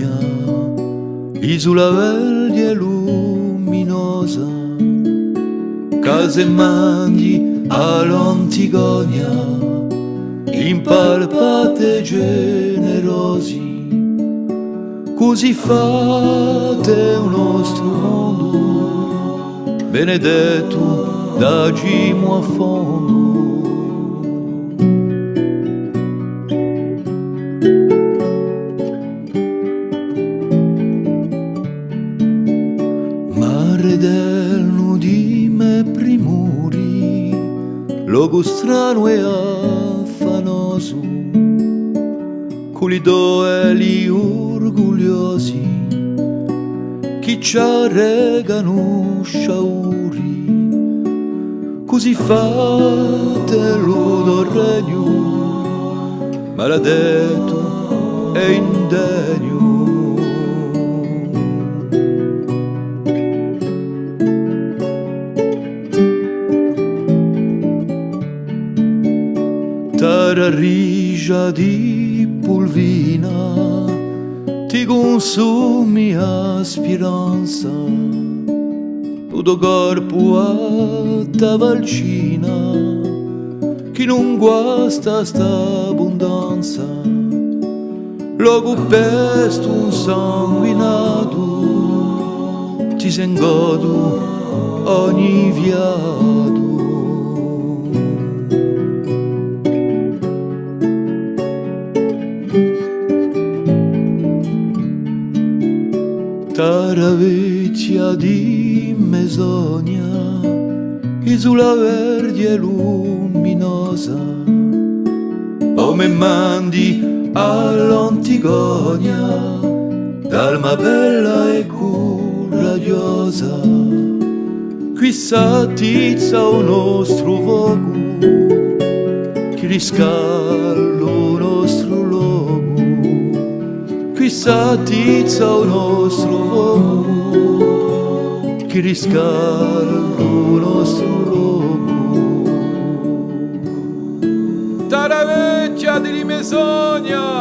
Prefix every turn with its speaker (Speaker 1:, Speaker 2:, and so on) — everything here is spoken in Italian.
Speaker 1: Antigonia, isola verde e luminosa, case mandi all'Antigonia, impalpate generosi, così fate un nostro mondo, benedetto da Gimo a fondo. Mare del nudime primuri, logo strano e affanoso, culido e li orgogliosi, chi ci regano sciauri, così fatelo del regno, maledetto e indegno. Tara rigia di Pulvina, ti consumi a speranza, tutto corpo a tavalcina, chi non guasta sta abbondanza, logo pesto un sanguinato, ti sengodo ogni viato. Tara vecchia di Mesonia, isola verde e luminosa, o me mandi all'Antigonia, d'alma bella e coraggiosa, qui s'attizza un nostro vogo, che riscaldo nostro logo. Qui s'attizza un nostro fuoco, che riscalda il nostro logo.
Speaker 2: Tara vecchia di Mesogna,